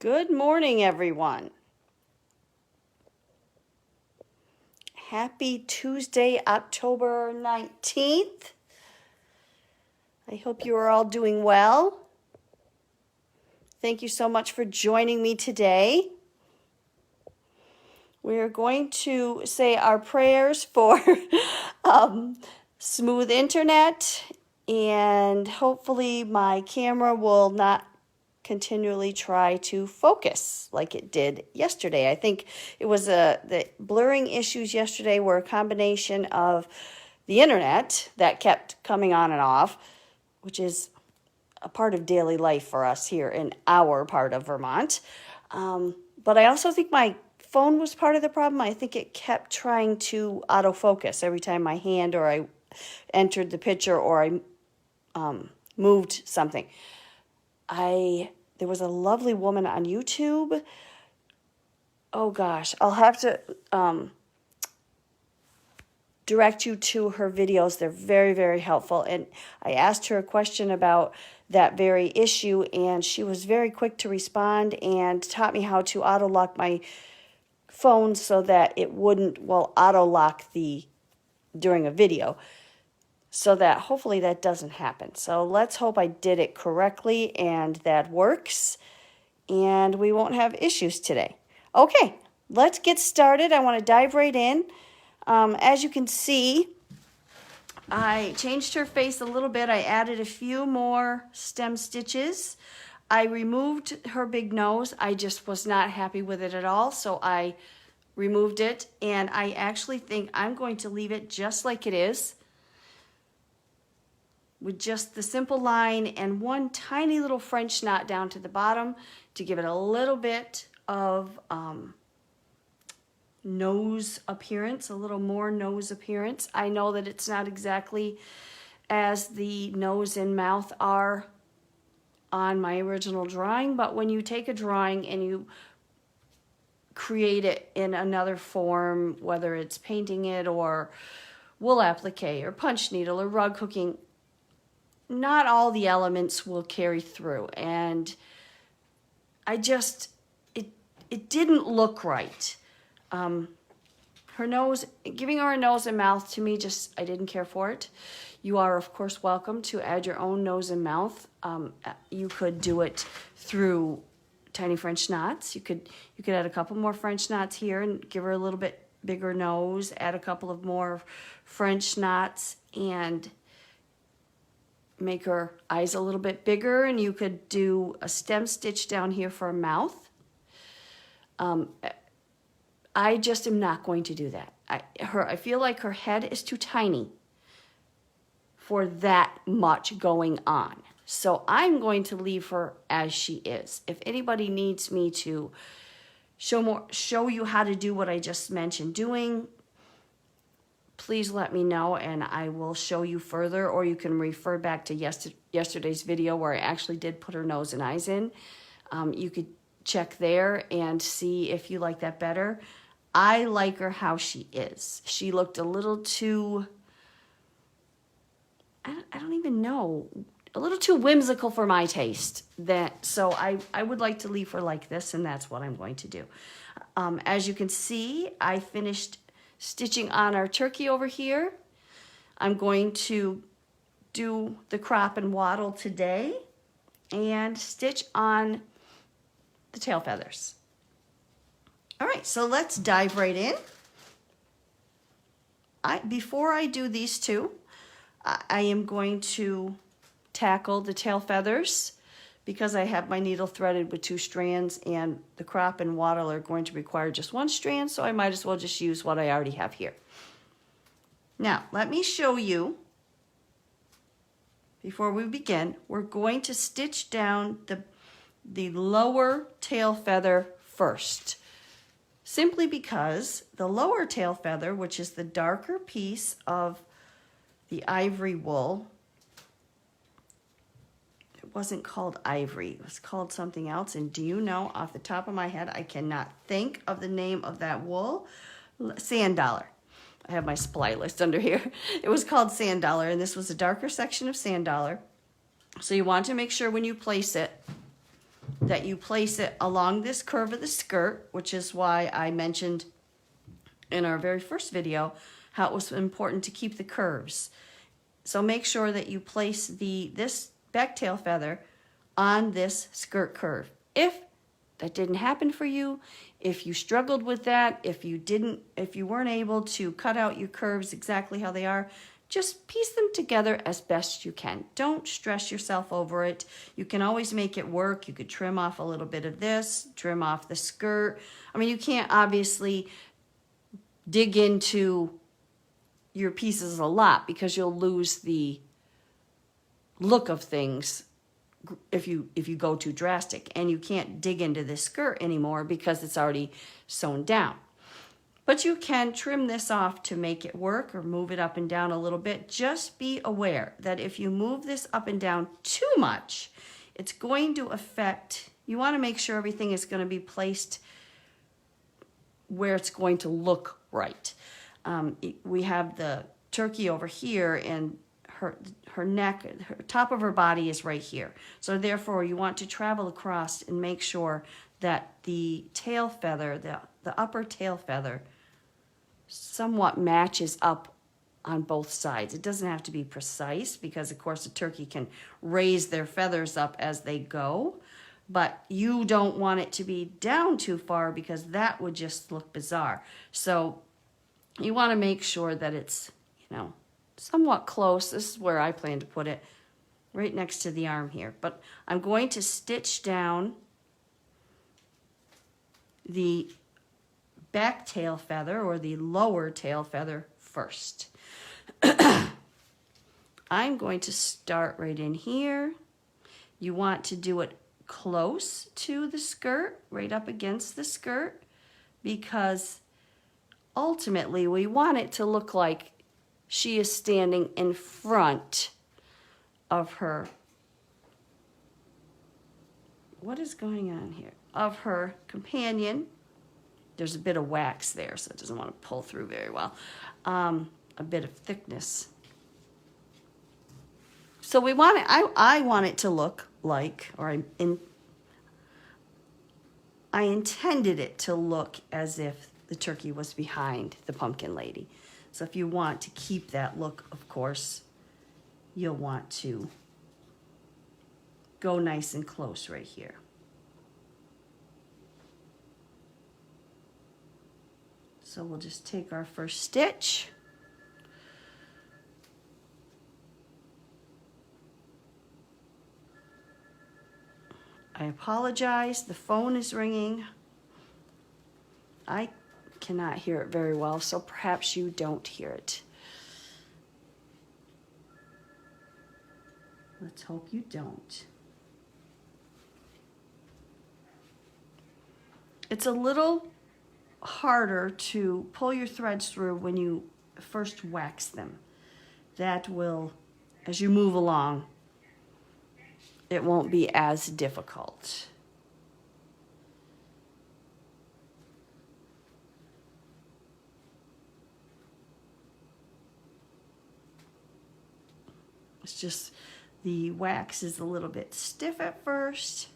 Good morning, everyone. Happy Tuesday, October 19th. I hope you are all doing well. Thank you so much for joining me today. We are going to say our prayers for smooth internet, and hopefully my camera will not continually try to focus like it did yesterday. I think it was the blurring issues yesterday were a combination of the internet that kept coming on and off, which is a part of daily life for us here in our part of Vermont. But I also think my phone was part of the problem. I think it kept trying to autofocus every time my hand or I entered the picture or I moved something. There was a lovely woman on YouTube. Oh gosh, I'll have to direct you to her videos. They're very, very helpful. And I asked her a question about that very issue, and she was very quick to respond and taught me how to auto lock my phone so that it wouldn't, auto lock during a video, so that hopefully that doesn't happen. So let's hope I did it correctly and that works and we won't have issues today. Okay, let's get started. I want to dive right in. As you can see, I changed her face a little bit. I added a few more stem stitches. I removed her big nose. I just was not happy with it at all, so I removed it, and I actually think I'm going to leave it just like it is, with just the simple line and one tiny little French knot down to the bottom to give it a little bit of nose appearance, a little more nose appearance. I know that it's not exactly as the nose and mouth are on my original drawing, but when you take a drawing and you create it in another form, whether it's painting it or wool applique or punch needle or rug hooking, not all the elements will carry through, and it didn't look right. Her nose, giving her a nose and mouth, to me, I didn't care for it. You are, of course, welcome to add your own nose and mouth. You could do it through tiny French knots. You could add a couple more French knots here and give her a little bit bigger nose, add a couple of more French knots, and make her eyes a little bit bigger, and you could do a stem stitch down here for a mouth. I just am not going to do that. I feel like her head is too tiny for that much going on. So I'm going to leave her as she is. If anybody needs me to show you how to do what I just mentioned doing, please let me know and I will show you further, or you can refer back to yesterday's video where I actually did put her nose and eyes in. You could check there and see if you like that better. I like her how she is. She looked a little too, I don't even know, a little too whimsical for my taste. So I would like to leave her like this, and that's what I'm going to do. As you can see, I finished stitching on our turkey over here. I'm going to do the crop and wattle today and stitch on the tail feathers. All right, so let's dive right in. Before I do these two, I am going to tackle the tail feathers because I have my needle threaded with 2 strands, and the crop and wattle are going to require just 1 strand, so I might as well just use what I already have here. Now, let me show you, before we begin, we're going to stitch down the lower tail feather first, simply because the lower tail feather, which is the darker piece of the ivory wool, it wasn't called ivory, it was called something else, and do you know, off the top of my head, I cannot think of the name of that wool. Sand dollar. I have my supply list under here. It was called sand dollar, and this was a darker section of sand dollar. So you want to make sure when you place it that you place it along this curve of the skirt, which is why I mentioned in our very first video how it was important to keep the curves. So make sure that you place this back tail feather on this skirt curve. If that didn't happen for you, if you struggled with that, if you weren't able to cut out your curves exactly how they are, just piece them together as best you can. Don't stress yourself over it. You can always make it work. You could trim off a little bit of this, trim off the skirt. I mean, you can't obviously dig into your pieces a lot because you'll lose the look of things if you go too drastic, and you can't dig into this skirt anymore because it's already sewn down. But you can trim this off to make it work or move it up and down a little bit. Just be aware that if you move this up and down too much, it's going to affect, you want to make sure everything is going to be placed where it's going to look right. We have the turkey over here, and her neck, her top of her body is right here. So therefore you want to travel across and make sure that the tail feather, the upper tail feather, somewhat matches up on both sides. It doesn't have to be precise because of course the turkey can raise their feathers up as they go, but you don't want it to be down too far because that would just look bizarre. So you want to make sure that it's, somewhat close. This is where I plan to put it, right next to the arm here. But I'm going to stitch down the back tail feather or the lower tail feather first. I'm going to start right in here. You want to do it close to the skirt, right up against the skirt, because ultimately we want it to look like she is standing in front of her, what is going on here? Of her companion. There's a bit of wax there, so it doesn't want to pull through very well. A bit of thickness. So we want it, I want it to look like, or I intended it to look as if the turkey was behind the pumpkin lady. So if you want to keep that look, of course, you'll want to go nice and close right here. So we'll just take our first stitch. I apologize, the phone is ringing. I cannot hear it very well, so perhaps you don't hear it. Let's hope you don't. It's a little harder to pull your threads through when you first wax them. That will, as you move along, it won't be as difficult. It's just the wax is a little bit stiff at first.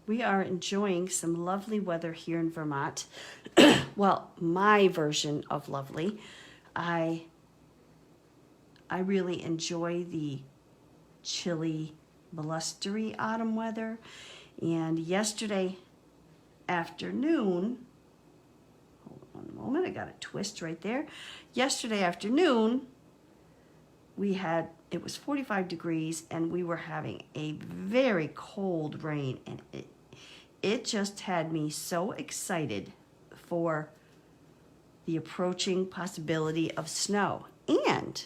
We are enjoying some lovely weather here in Vermont. Well, my version of lovely. I really enjoy the chilly, blustery autumn weather. And yesterday afternoon, hold on a moment, I got a twist right there. Yesterday afternoon, it was 45 degrees and we were having a very cold rain, and it just had me so excited for the approaching possibility of snow. And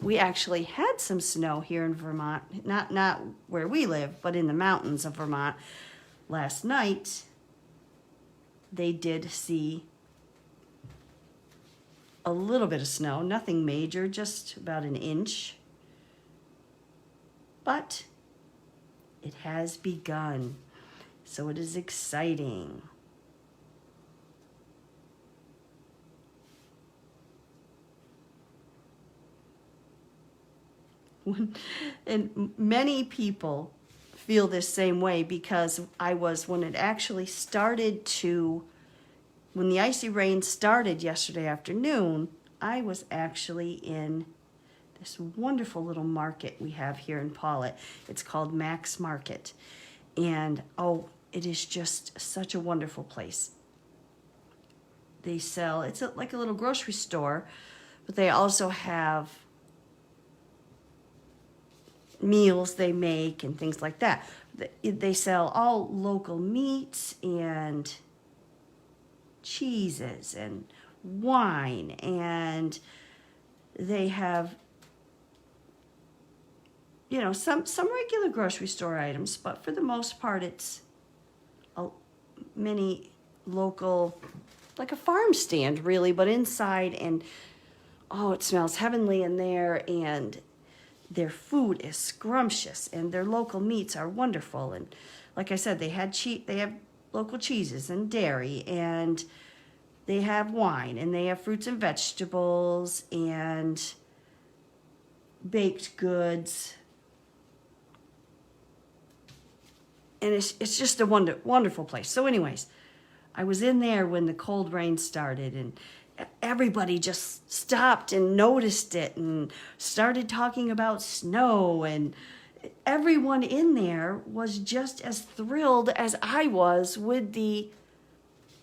we actually had some snow here in Vermont, not where we live, but in the mountains of Vermont. Last night, they did see a little bit of snow, nothing major, just about an inch. But it has begun, so it is exciting. And many people feel this same way because when it actually started when the icy rain started yesterday afternoon, I was actually in this wonderful little market we have here in Paulet. It's called Max Market. And it is just such a wonderful place. They sell, it's like a little grocery store, but they also have meals they make and things like that. They sell all local meats and cheeses and wine, and they have some regular grocery store items, but for the most part it's many local, like a farm stand really, but inside, and it smells heavenly in there, and their food is scrumptious, and their local meats are wonderful. And like I said, they have local cheeses and dairy, and they have wine, and they have fruits and vegetables and baked goods. And it's just a wonderful place. So anyways, I was in there when the cold rain started, and everybody just stopped and noticed it and started talking about snow, and everyone in there was just as thrilled as I was with the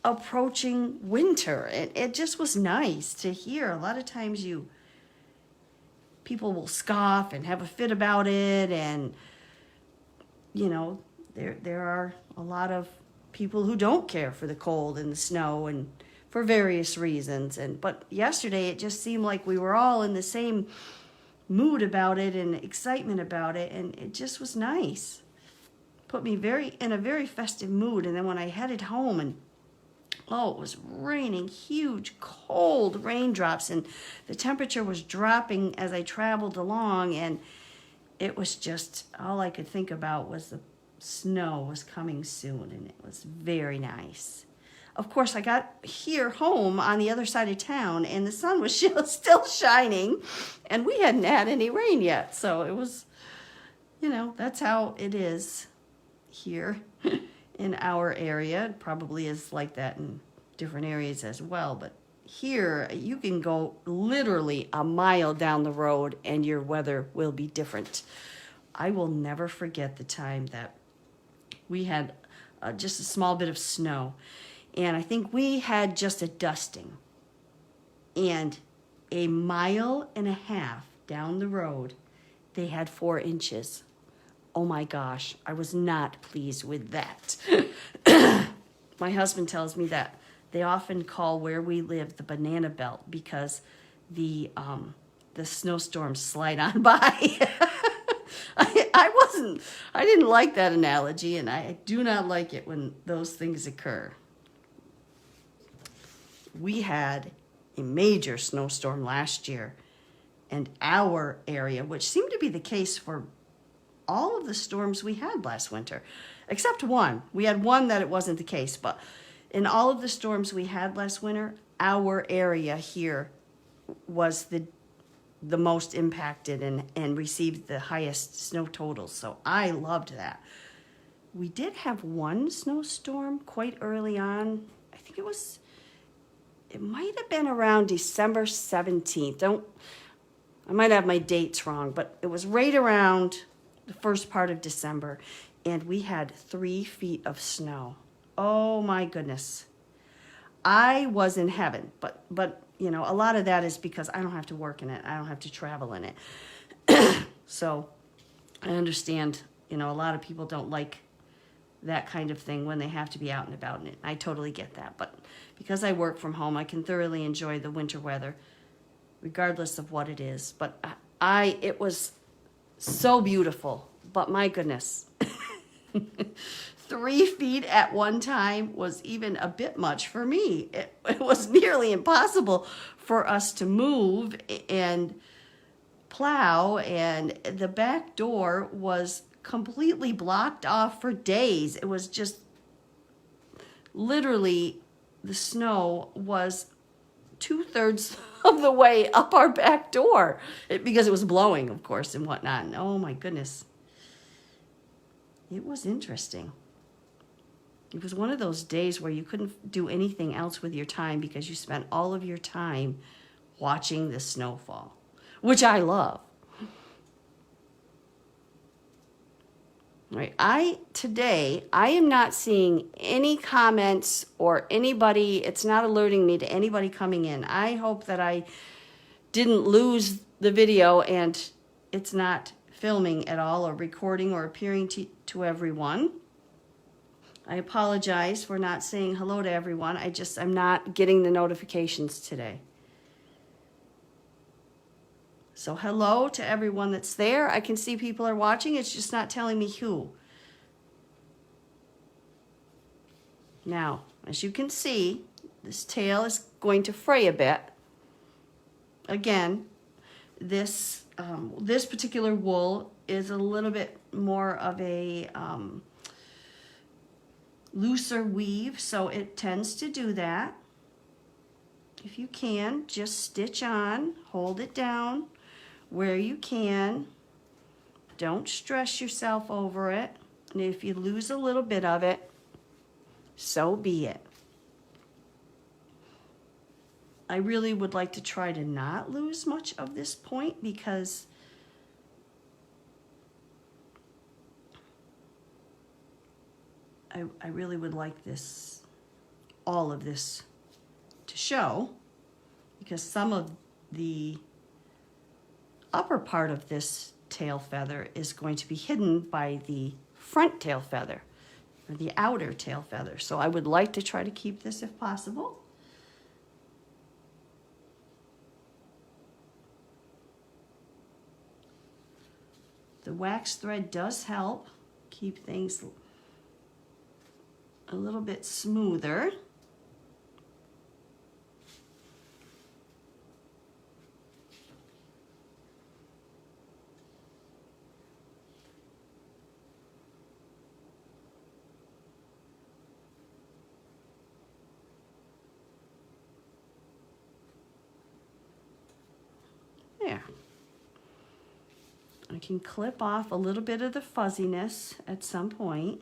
approaching winter. It just was nice to hear. A lot of times people will scoff and have a fit about it, and there are a lot of people who don't care for the cold and the snow, and for various reasons. But yesterday it just seemed like we were all in the same mood about it and excitement about it, and it just was nice. Put me in a very festive mood. And then when I headed home, and it was raining, huge cold raindrops, and the temperature was dropping as I traveled along, and it was just, all I could think about was the snow was coming soon, and it was very nice. Of course, I got here home on the other side of town, and the sun was still shining, and we hadn't had any rain yet. So it was, that's how it is here in our area. It probably is like that in different areas as well. But here, you can go literally a mile down the road, and your weather will be different. I will never forget the time that we had just a small bit of snow. And I think we had just a dusting. And a mile and a half down the road, they had 4 inches. Oh my gosh, I was not pleased with that. My husband tells me that they often call where we live the banana belt because the snowstorms slide on by. I didn't like that analogy, and I do not like it when those things occur. We had a major snowstorm last year, and our area, which seemed to be the case for all of the storms we had last winter, except one. We had one that it wasn't the case, but in all of the storms we had last winter, our area here was the most impacted and received the highest snow totals. So I loved that. We did have one snowstorm quite early on. I think it might have been around December 17th. I might have my dates wrong, but it was right around the first part of December, and we had 3 feet of snow. Oh my goodness. I was in heaven, but a lot of that is because I don't have to work in it. I don't have to travel in it. So I understand, a lot of people don't like that kind of thing when they have to be out and about in it. I totally get that. But because I work from home, I can thoroughly enjoy the winter weather, regardless of what it is. But it was so beautiful. But my goodness, 3 feet at one time was even a bit much for me. It was nearly impossible for us to move and plow, and the back door was completely blocked off for days. It was just literally, the snow was 2/3 of the way up our back door because it was blowing, of course, and whatnot. And oh my goodness, it was interesting. It was one of those days where you couldn't do anything else with your time because you spent all of your time watching the snowfall, which I love. Right. Today, I am not seeing any comments or anybody, it's not alerting me to anybody coming in. I hope that I didn't lose the video and it's not filming at all or recording or appearing to everyone. I apologize for not saying hello to everyone. I'm not getting the notifications today. So hello to everyone that's there. I can see people are watching. It's just not telling me who. Now, as you can see, this tail is going to fray a bit. Again, this particular wool is a little bit more of a looser weave, so it tends to do that. If you can, just stitch on, hold it down where you can. Don't stress yourself over it. And if you lose a little bit of it, so be it. I really would like to try to not lose much of this point because I really would like this, all of this to show, because some of the upper part of this tail feather is going to be hidden by the front tail feather, or the outer tail feather. So I would like to try to keep this if possible. The wax thread does help keep things a little bit smoother. There. I can clip off a little bit of the fuzziness at some point.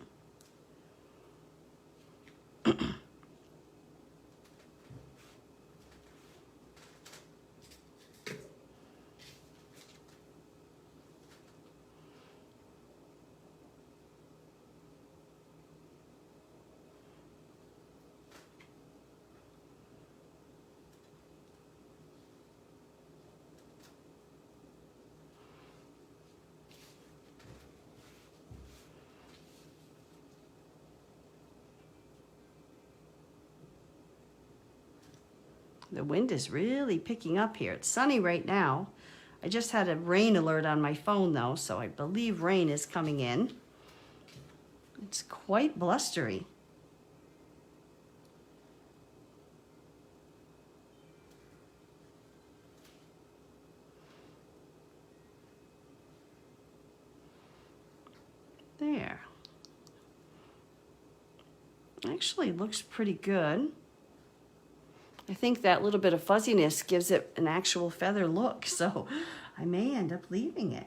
The wind is really picking up here. It's sunny right now. I just had a rain alert on my phone though, so I believe rain is coming in. It's quite blustery. There. Actually looks pretty good. I think that little bit of fuzziness gives it an actual feather look, so I may end up leaving it.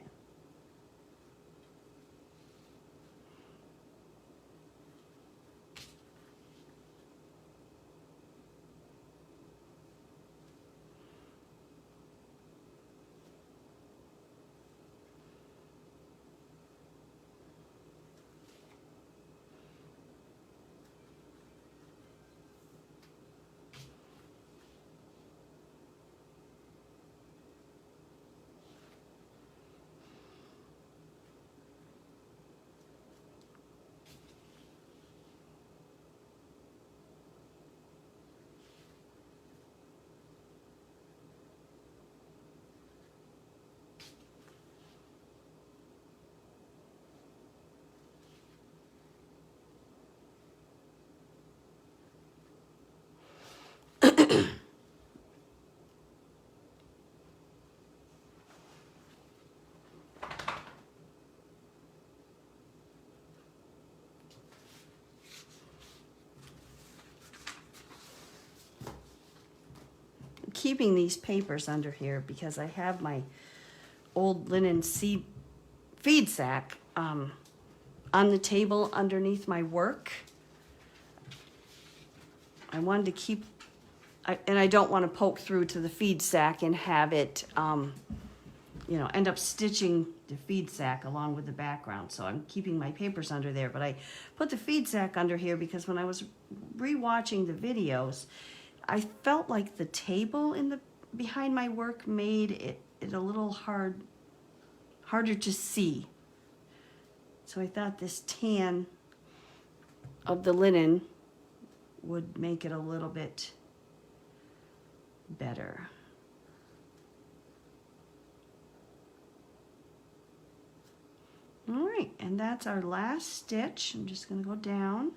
Keeping these papers under here because I have my old linen feed sack on the table underneath my work. I wanted to keep, and I don't want to poke through to the feed sack and have it, you know, end up stitching the feed sack along with the background. So I'm keeping my papers under there, but I put the feed sack under here because when I was rewatching the videos, I felt like the table behind my work made it a little harder to see. So I thought this tan of the linen would make it a little bit better. All right, and that's our last stitch. I'm just going to go down.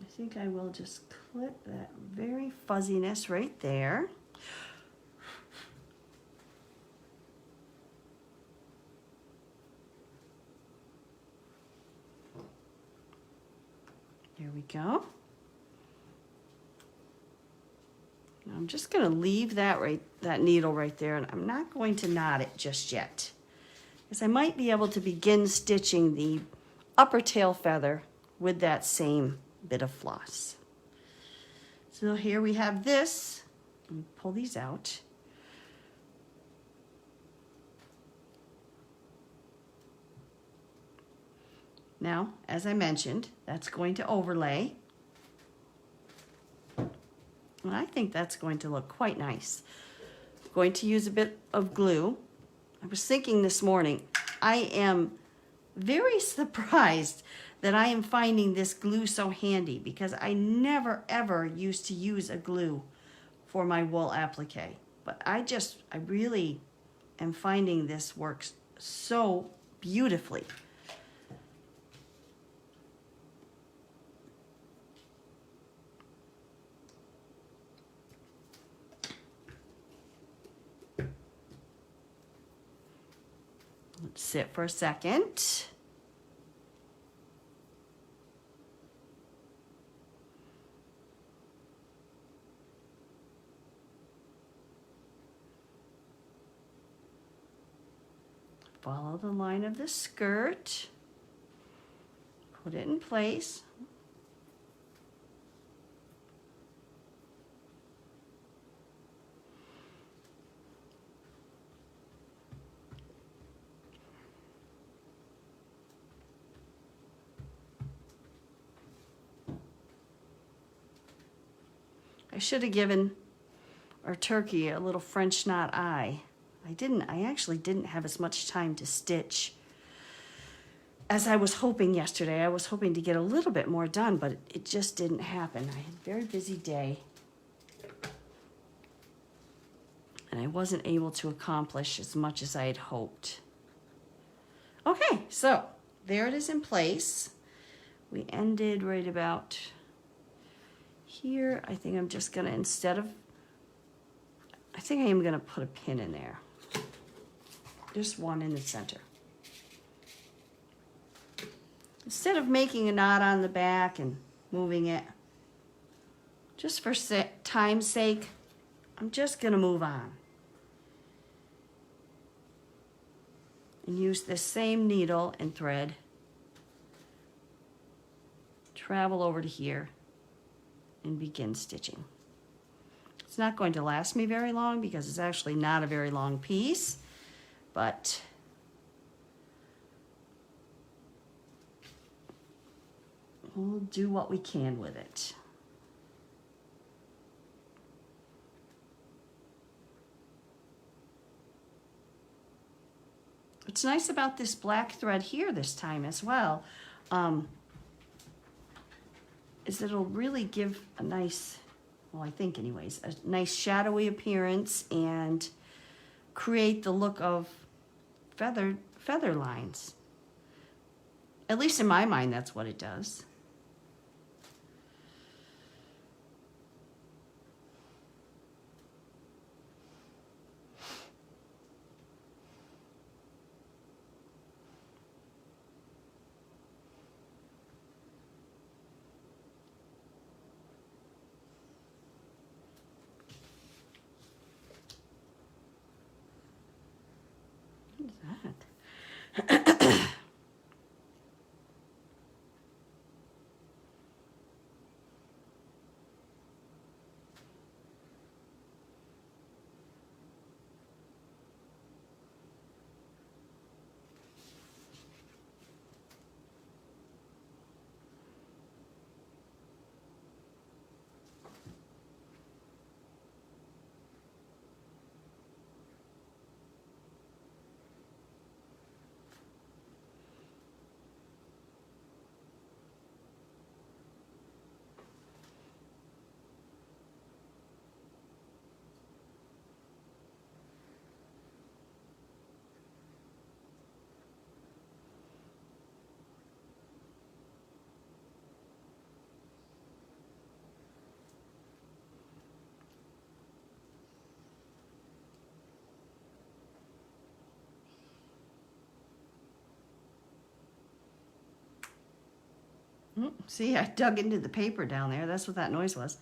I think I will just clip that very fuzziness right there. There we go. I'm just going to leave that needle right there, and I'm not going to knot it just yet, because I might be able to begin stitching the upper tail feather with that same bit of floss. So here we have this. Let me pull these out. Now, as I mentioned, that's going to overlay. And I think that's going to look quite nice. I'm going to use a bit of glue. I was thinking this morning, I am very surprised that I am finding this glue so handy, because I never ever used to use a glue for my wool applique. But I really am finding this works so beautifully. Let's sit for a second. Follow the line of the skirt. Put it in place. I should have given our turkey a little French knot eye. I actually didn't have as much time to stitch as I was hoping yesterday. I was hoping to get a little bit more done, but it just didn't happen. I had a very busy day, and I wasn't able to accomplish as much as I had hoped. Okay, so there it is in place. We ended right about here. I think I'm just gonna, I think I am gonna put a pin in there. Just one in the center. Instead of making a knot on the back and moving it, just for time's sake, I'm just gonna move on. And use this same needle and thread. Travel over to here and begin stitching. It's not going to last me very long because it's actually not a very long piece, but we'll do what we can with it. What's nice about this black thread here this time as well is it'll really give a nice well, I think anyways, a nice shadowy appearance and create the look of feather lines. At least in my mind, that's what it does. What is that? See, I dug into the paper down there. That's what that noise was.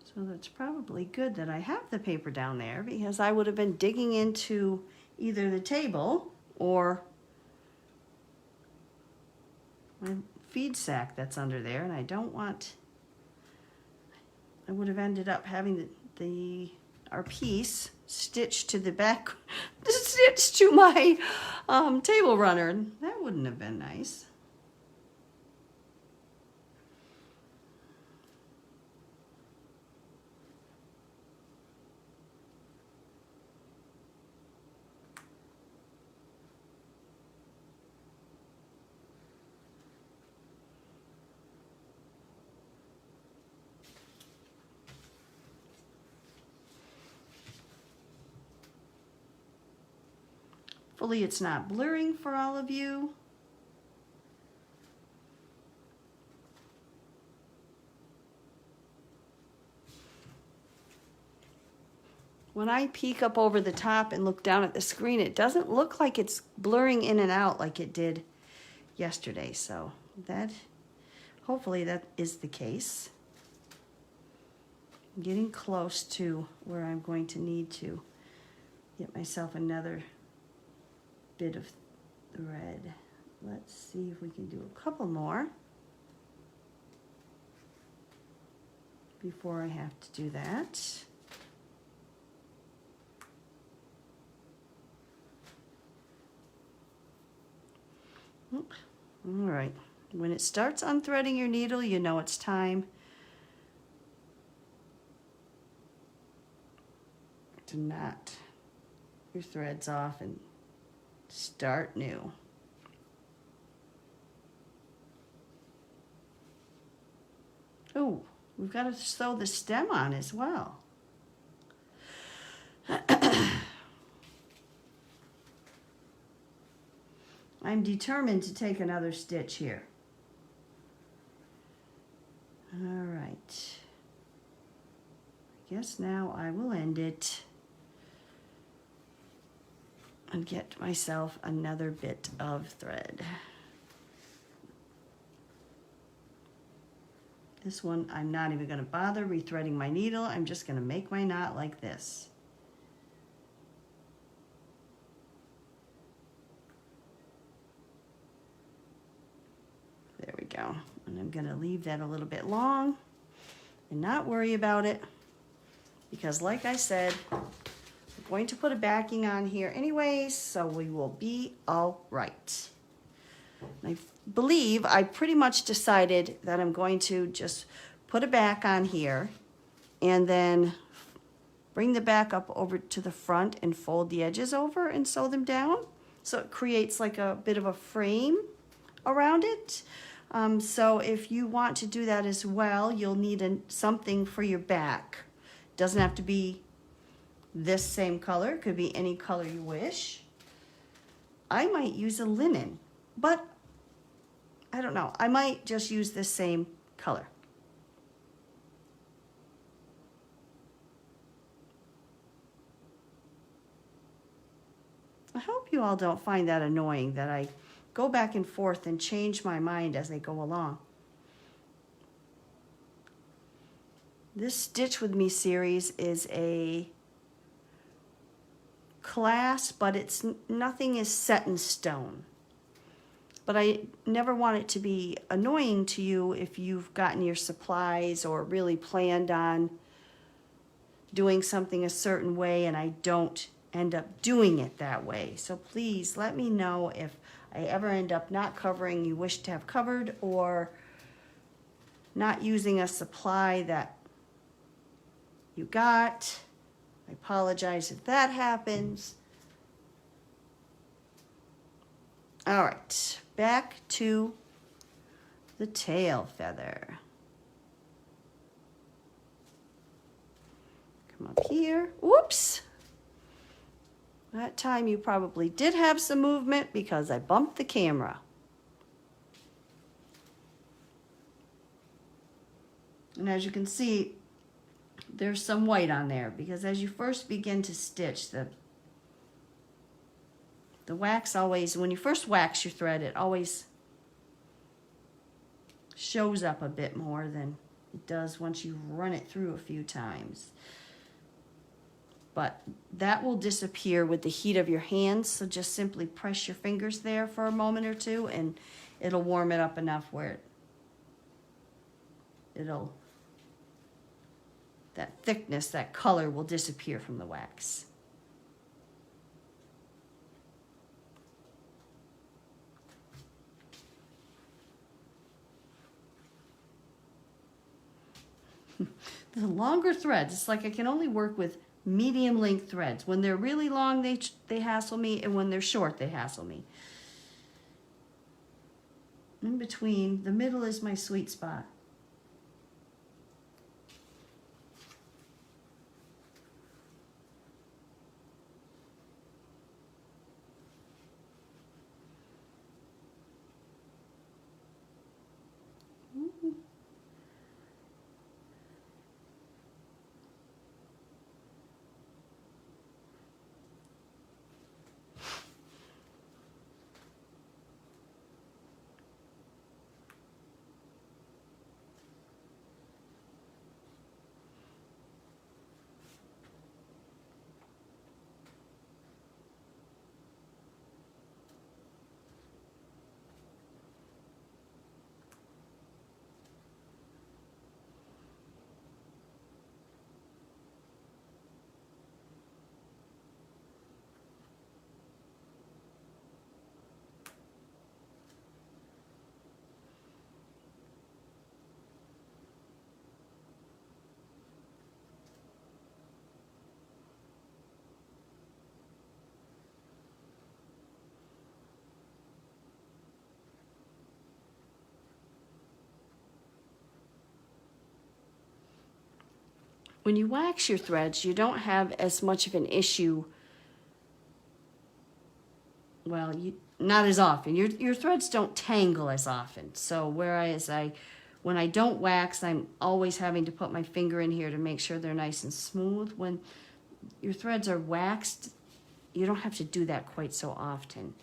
So that's probably good that I have the paper down there, because I would have been digging into either the table or my feed sack that's under there, and I don't want, I would have ended up having our piece stitched to the back, stitched to my table runner. That wouldn't have been nice. Hopefully it's not blurring for all of you. When I peek up over the top and look down at the screen, it doesn't look like it's blurring in and out like it did yesterday. So hopefully that is the case. I'm getting close to where I'm going to need to get myself another bit of thread. Let's see if we can do a couple more before I have to do that. All right, when it starts unthreading your needle, you know it's time to knot your threads off and start new. Oh, we've got to sew the stem on as well. I'm determined to take another stitch here. All right. I guess now I will end it and get myself another bit of thread. This one, I'm not even going to bother rethreading my needle. I'm just going to make my knot like this. There we go. And I'm going to leave that a little bit long and not worry about it, because like I said, I'm going to put a backing on here anyways, so we will be all right. I believe I pretty much decided that I'm going to just put a back on here and then bring the back up over to the front and fold the edges over and sew them down. so it creates like a bit of a frame around it. So if you want to do that as well, you'll need something for your back. Doesn't have to be this same color, it could be any color you wish. I might use a linen, but I don't know. I might just use this same color. I hope you all don't find that annoying that I go back and forth and change my mind as I go along. This Stitch With Me series is a class, but nothing is set in stone. But I never want it to be annoying to you if you've gotten your supplies or really planned on doing something a certain way and I don't end up doing it that way. So please let me know if I ever end up not covering you wish to have covered, or not using a supply that you got. I apologize if that happens. All right, back to the tail feather. Come up here. Whoops. That time you probably did have some movement because I bumped the camera. And as you can see, there's some white on there because as you first begin to stitch, the wax always, when you first wax your thread, it always shows up a bit more than it does once you run it through a few times. But that will disappear with the heat of your hands, so just simply press your fingers there for a moment or two and it'll warm it up enough where that thickness, that color will disappear from the wax. The longer threads, it's like I can only work with medium length threads. When they're really long, they hassle me, and when they're short, they hassle me. In between, the middle is my sweet spot. When you wax your threads, you don't have as much of an issue. Well, not as often. Your threads don't tangle as often. So whereas when I don't wax, I'm always having to put my finger in here to make sure they're nice and smooth. When your threads are waxed, you don't have to do that quite so often.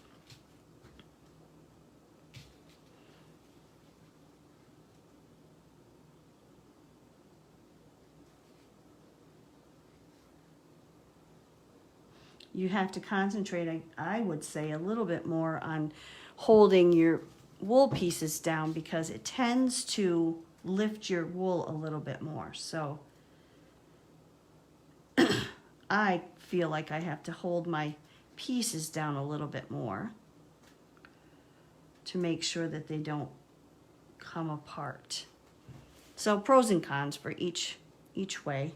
You have to concentrate, I would say, a little bit more on holding your wool pieces down because it tends to lift your wool a little bit more. So I feel like I have to hold my pieces down a little bit more to make sure that they don't come apart. So pros and cons for each way.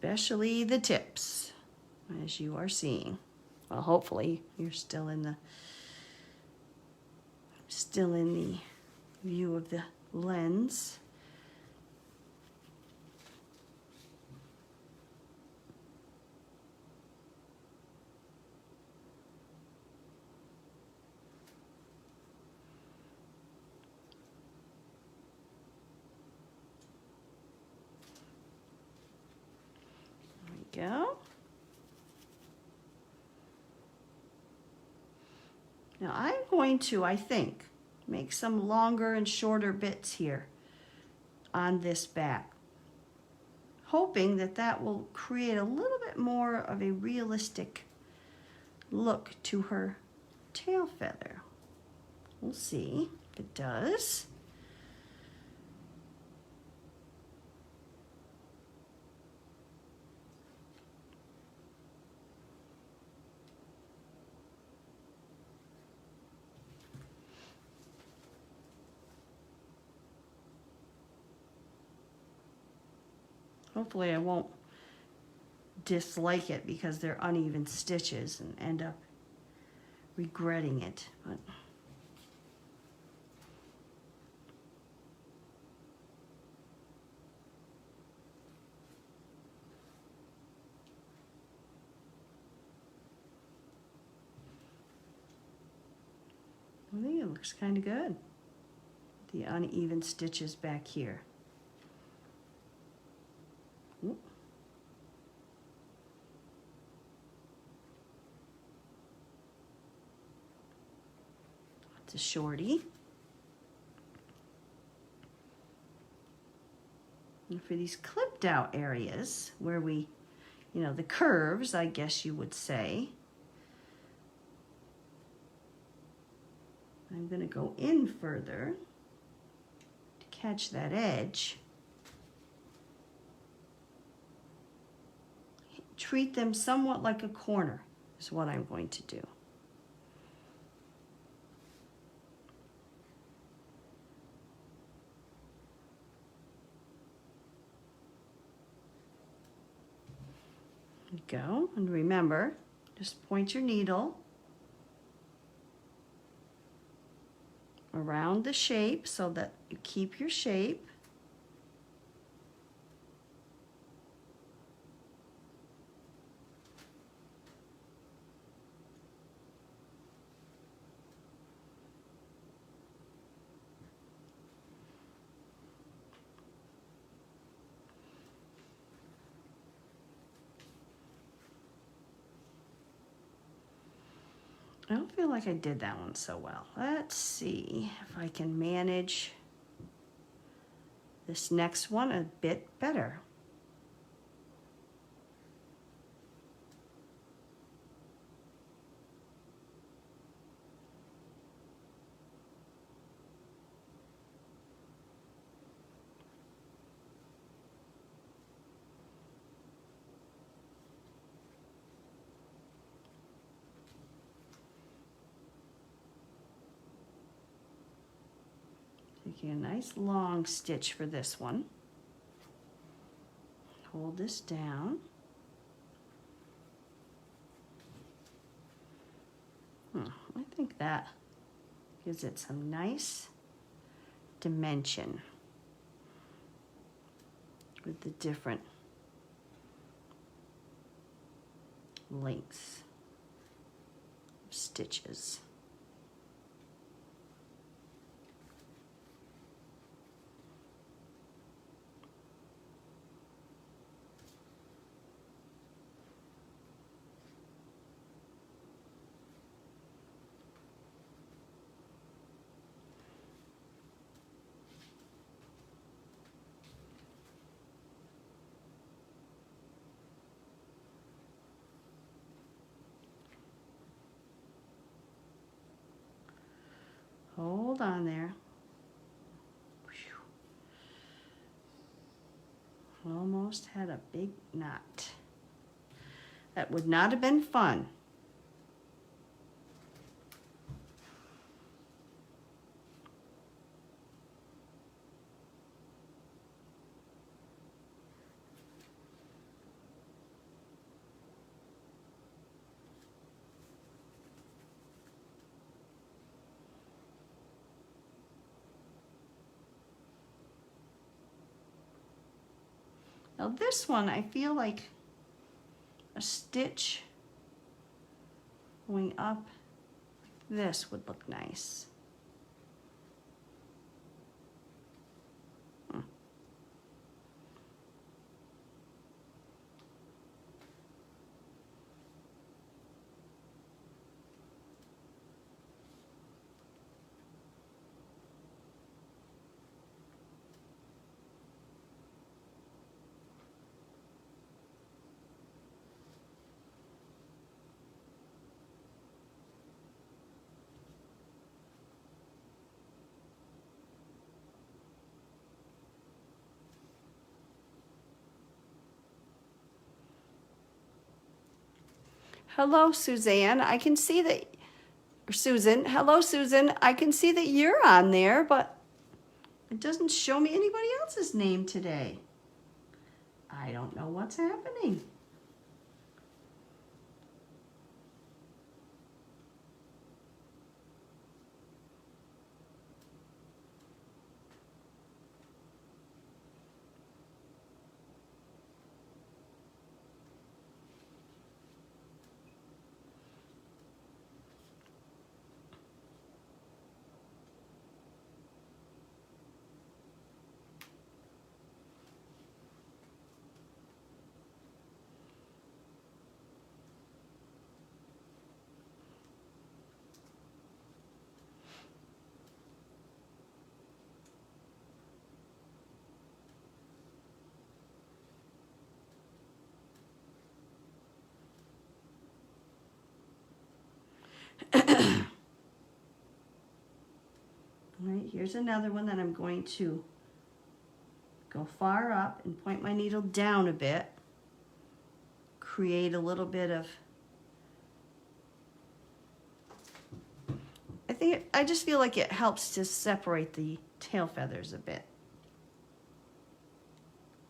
especially the tips, as you are seeing. Well, hopefully you're still in the view of the lens. There we go. Now I'm going to, I think, make some longer and shorter bits here on this back, hoping that that will create a little bit more of a realistic look to her tail feather. We'll see if it does. Hopefully I won't dislike it because they're uneven stitches and end up regretting it. But I think it looks kind of good. The uneven stitches back here. Ooh. It's a shorty. And for these clipped out areas where we, you know, the curves, I guess you would say, I'm going to go in further to catch that edge. Treat them somewhat like a corner is what I'm going to do. There we go. And remember, just point your needle around the shape so that you keep your shape. I don't feel like I did that one so well. Let's see if I can manage this next one a bit better. Taking a nice long stitch for this one. Hold this down. I think that gives it some nice dimension with the different lengths of stitches. Hold on there. Almost had a big knot. That would not have been fun. Now this one, I feel like a stitch going up like this would look nice. Hello, Suzanne. I can see that, or Susan. Hello, Susan. I can see that you're on there, but it doesn't show me anybody else's name today. I don't know what's happening. All right, here's another one that I'm going to go far up and point my needle down a bit. Create a little bit of, I just feel like it helps to separate the tail feathers a bit.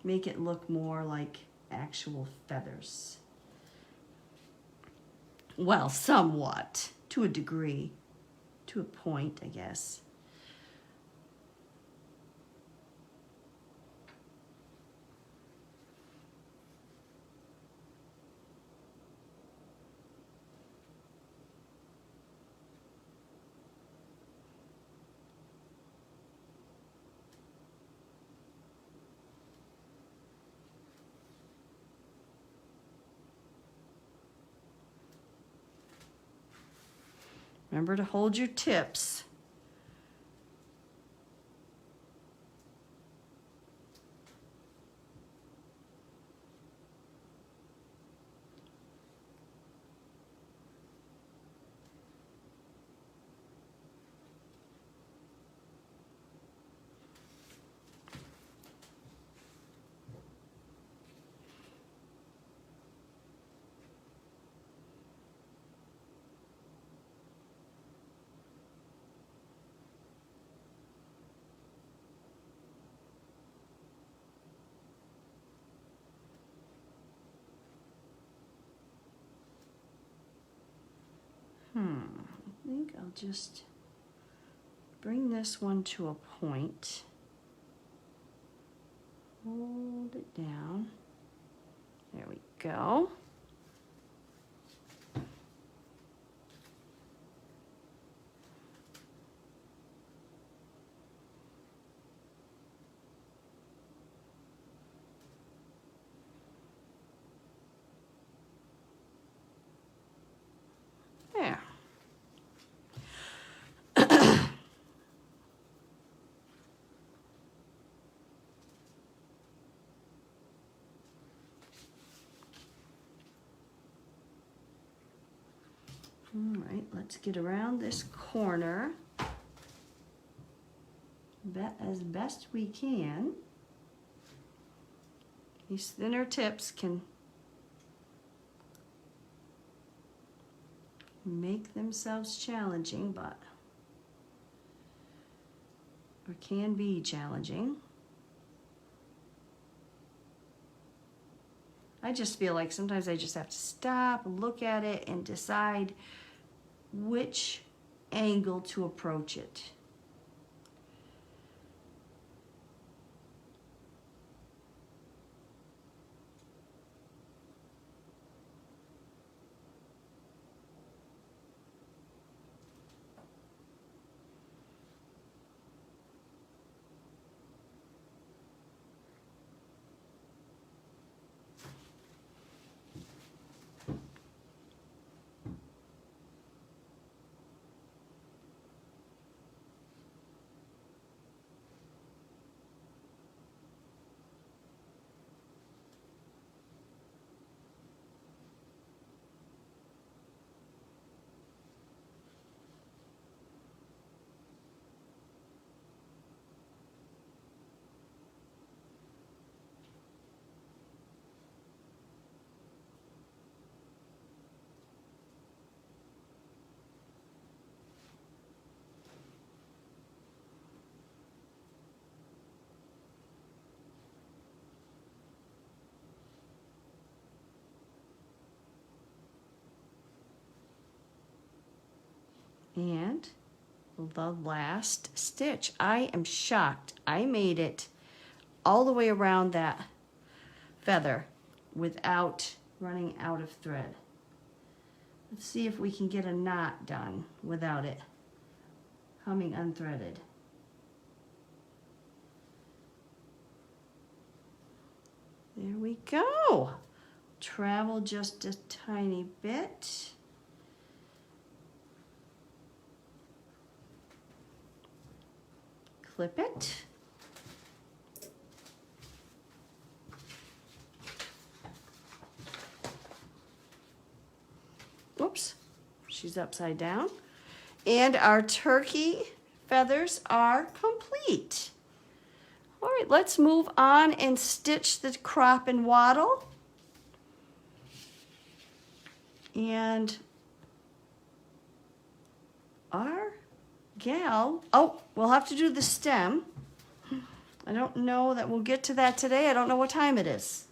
Make it look more like actual feathers. Well, somewhat, to a degree, to a point, I guess. Remember to hold your tips. I think I'll just bring this one to a point. Hold it down. There we go. There. All right, let's get around this corner as best we can. These thinner tips can make themselves challenging, or can be challenging. I just feel like sometimes I just have to stop, look at it, and decide which angle to approach it. And the last stitch. I am shocked. I made it all the way around that feather without running out of thread. Let's see if we can get a knot done without it coming unthreaded. There we go. Travel just a tiny bit. Clip it. Whoops, she's upside down. And our turkey feathers are complete. All right, let's move on and stitch the crop and wattle. And our gal, oh, we'll have to do the stem. I don't know that we'll get to that today. I don't know what time it is.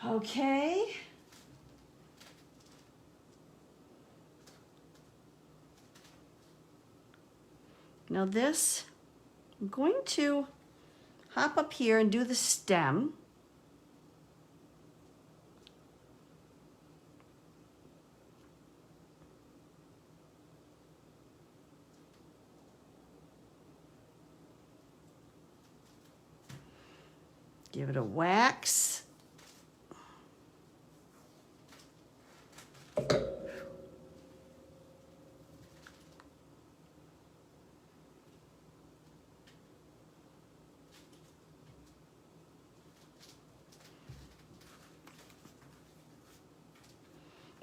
Okay. Now this, I'm going to hop up here and do the stem. Give it a wax.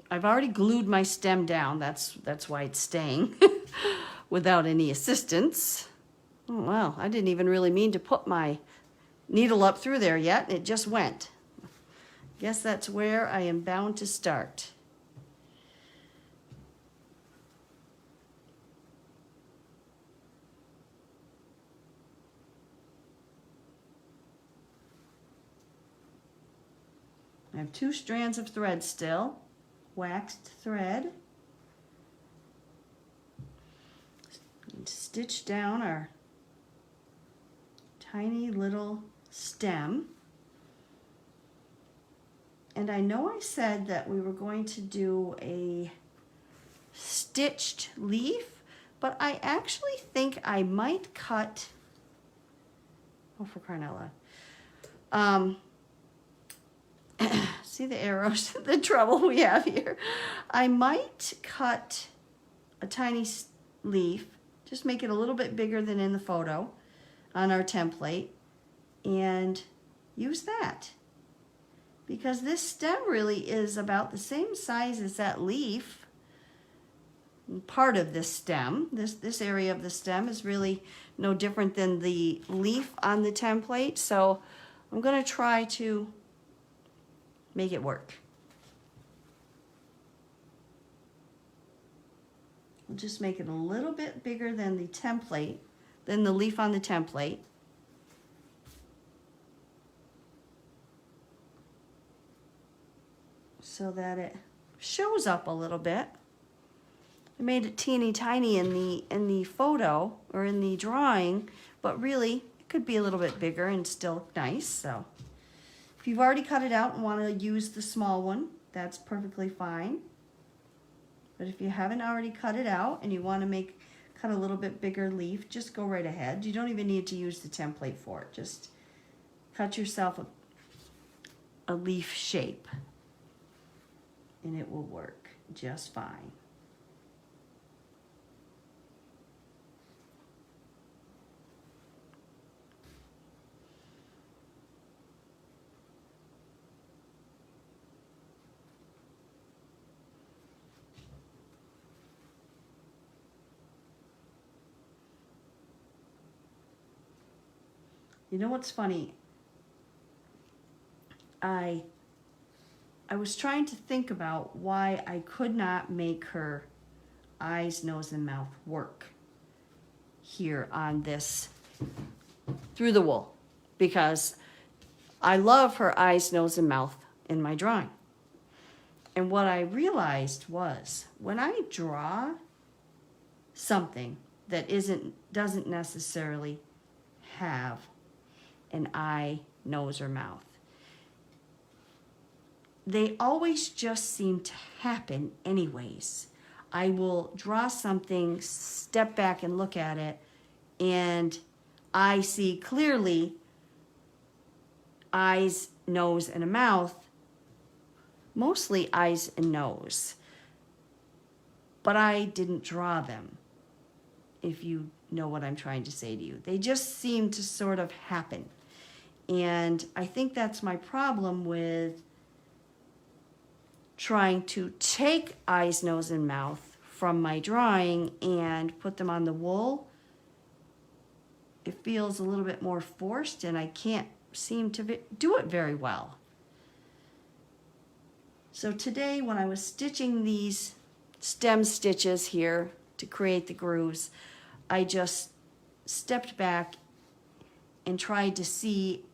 I've already glued my stem down. That's why it's staying without any assistance. Oh, wow, I didn't even really mean to put my needle up through there yet. It just went. Guess that's where I am bound to start. I have 2 strands of thread still, waxed thread. And stitch down our tiny little stem. And I know I said that we were going to do a stitched leaf, but I actually think I might cut, oh, for crying out loud. See the arrows, the trouble we have here. I might cut a tiny leaf, just make it a little bit bigger than in the photo on our template, and use that. Because this stem really is about the same size as that leaf. Part of this stem, this area of the stem is really no different than the leaf on the template, so I'm going to try to make it work. We'll just make it a little bit bigger than the template, than the leaf on the template. So that it shows up a little bit. I made it teeny tiny in the photo or in the drawing, but really it could be a little bit bigger and still nice. So if you've already cut it out and want to use the small one, that's perfectly fine. But if you haven't already cut it out and you want to cut a little bit bigger leaf, just go right ahead. You don't even need to use the template for it. Just cut yourself a leaf shape and it will work just fine. You know what's funny? I was trying to think about why I could not make her eyes, nose, and mouth work here on this through the wool, because I love her eyes, nose, and mouth in my drawing. And what I realized was when I draw something that doesn't necessarily have an eye, nose, or mouth, they always just seem to happen anyways. I will draw something, step back and look at it, and I see clearly eyes, nose, and a mouth, mostly eyes and nose. But I didn't draw them, if you know what I'm trying to say to you. They just seem to sort of happen. And I think that's my problem with trying to take eyes, nose, and mouth from my drawing and put them on the wool. It feels a little bit more forced, and I can't seem to do it very well. So today, when I was stitching these stem stitches here to create the grooves, I just stepped back and tried to see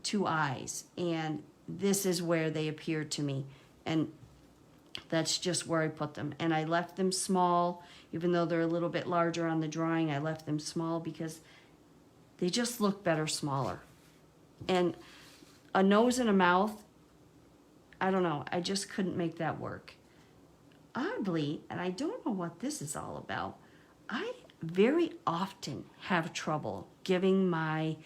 two eyes, and this is where they appeared to me, and that's just where I put them. And I left them small, even though they're a little bit larger on the drawing. I left them small because they just look better smaller. And a nose and a mouth, I don't know, I just couldn't make that work. Oddly, and I don't know what this is all about, I very often have trouble giving my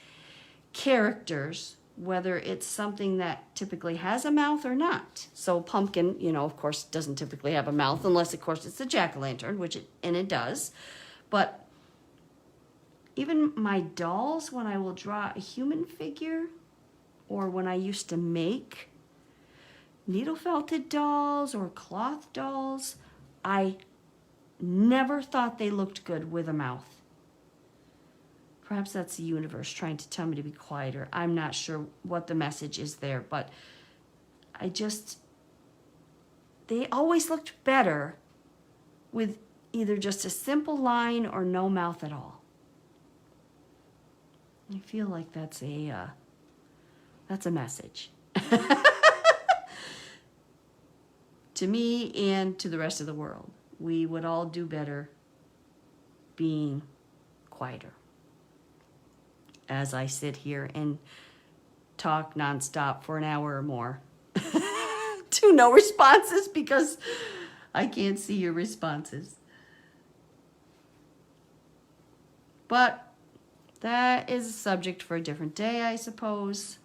characters, whether it's something that typically has a mouth or not. So pumpkin, of course, doesn't typically have a mouth, unless, of course, it's a jack-o'-lantern, and it does. But even my dolls, when I will draw a human figure, or when I used to make needle felted dolls or cloth dolls, I never thought they looked good with a mouth. Perhaps that's the universe trying to tell me to be quieter. I'm not sure what the message is there, but they always looked better with either just a simple line or no mouth at all. I feel like that's a message to me and to the rest of the world. We would all do better being quieter. As I sit here and talk nonstop for an hour or more to no responses because I can't see your responses. But that is a subject for a different day, I suppose.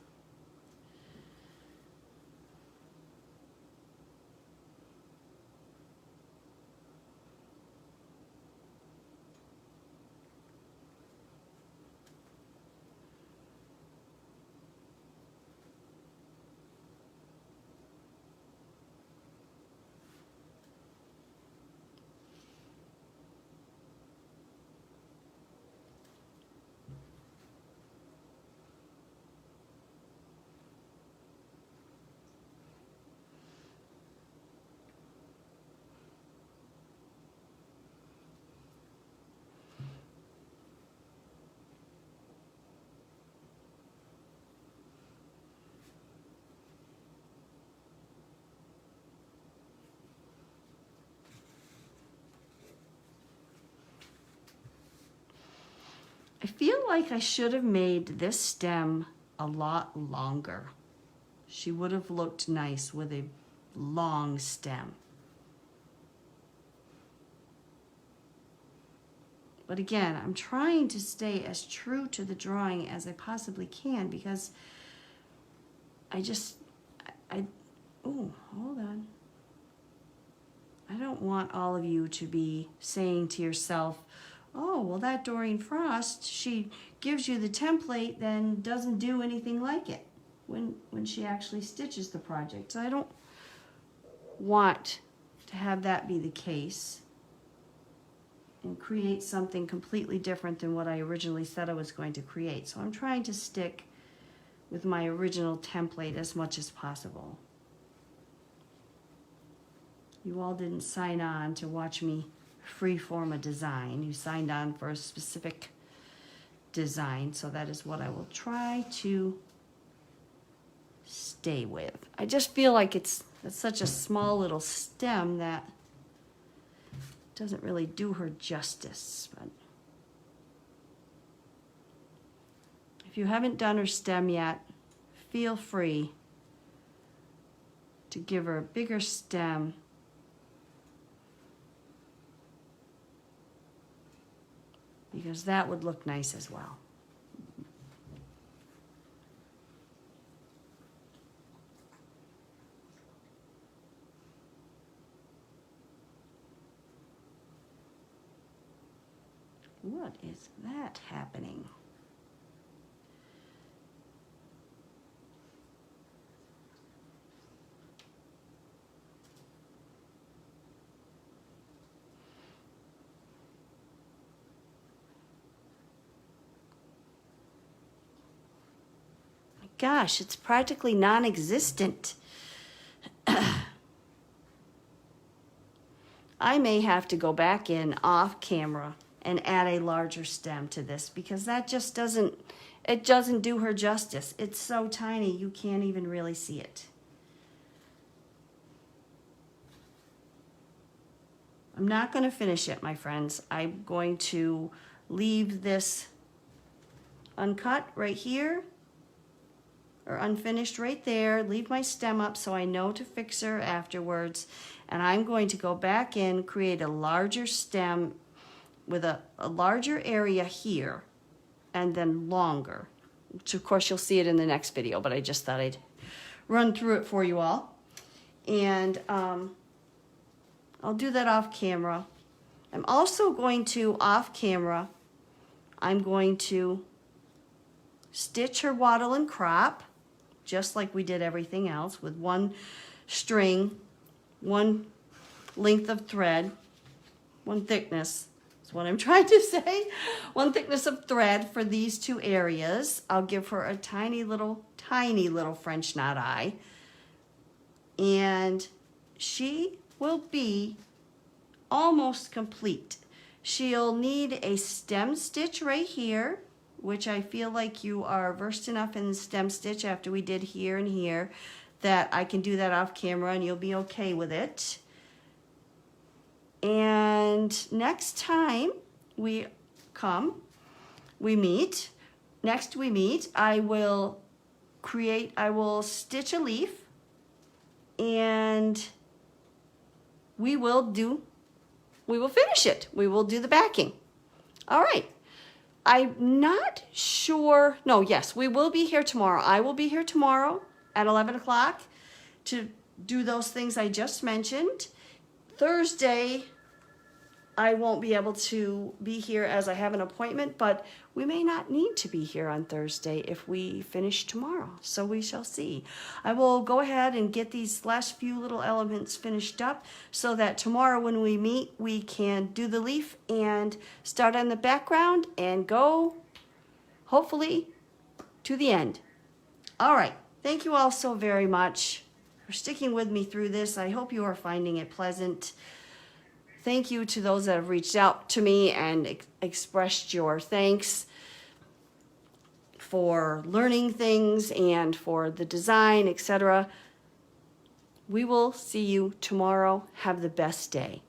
I feel like I should have made this stem a lot longer. She would have looked nice with a long stem. But again, I'm trying to stay as true to the drawing as I possibly can because oh, hold on. I don't want all of you to be saying to yourself, oh, well, that Doreen Frost, she gives you the template, then doesn't do anything like it when she actually stitches the project. So I don't want to have that be the case and create something completely different than what I originally said I was going to create. So I'm trying to stick with my original template as much as possible. You all didn't sign on to watch me freeform a design. You signed on for a specific design, so that is what I will try to stay with. I just feel like it's such a small little stem that doesn't really do her justice. But if you haven't done her stem yet, feel free to give her a bigger stem. Because that would look nice as well. What is that happening? Gosh, it's practically non-existent. I may have to go back in off camera and add a larger stem to this, because that just doesn't do her justice. It's so tiny you can't even really see it. I'm not going to finish it, my friends. I'm going to leave this uncut right here, or unfinished right there, leave my stem up so I know to fix her afterwards. And I'm going to go back in, create a larger stem with a larger area here, and then longer. Which of course you'll see it in the next video, but I just thought I'd run through it for you all. And I'll do that off camera. I'm also going to, off camera, I'm going to stitch her wattle and crop, just like we did everything else, with one string, one length of thread, one thickness, is what I'm trying to say, one thickness of thread for these two areas. I'll give her a tiny little French knot eye, and she will be almost complete. She'll need a stem stitch right here, which I feel like you are versed enough in stem stitch after we did here and here that I can do that off camera and you'll be okay with it. And next time we meet, I will stitch a leaf, and we will finish it. We will do the backing. All right. I'm not sure. No, yes, we will be here tomorrow. I will be here tomorrow at 11 o'clock to do those things I just mentioned. Thursday, I won't be able to be here as I have an appointment, but we may not need to be here on Thursday if we finish tomorrow. So we shall see. I will go ahead and get these last few little elements finished up so that tomorrow when we meet, we can do the leaf and start on the background and go, hopefully, to the end. All right. Thank you all so very much for sticking with me through this. I hope you are finding it pleasant. Thank you to those that have reached out to me and expressed your thanks for learning things and for the design, etc. We will see you tomorrow. Have the best day.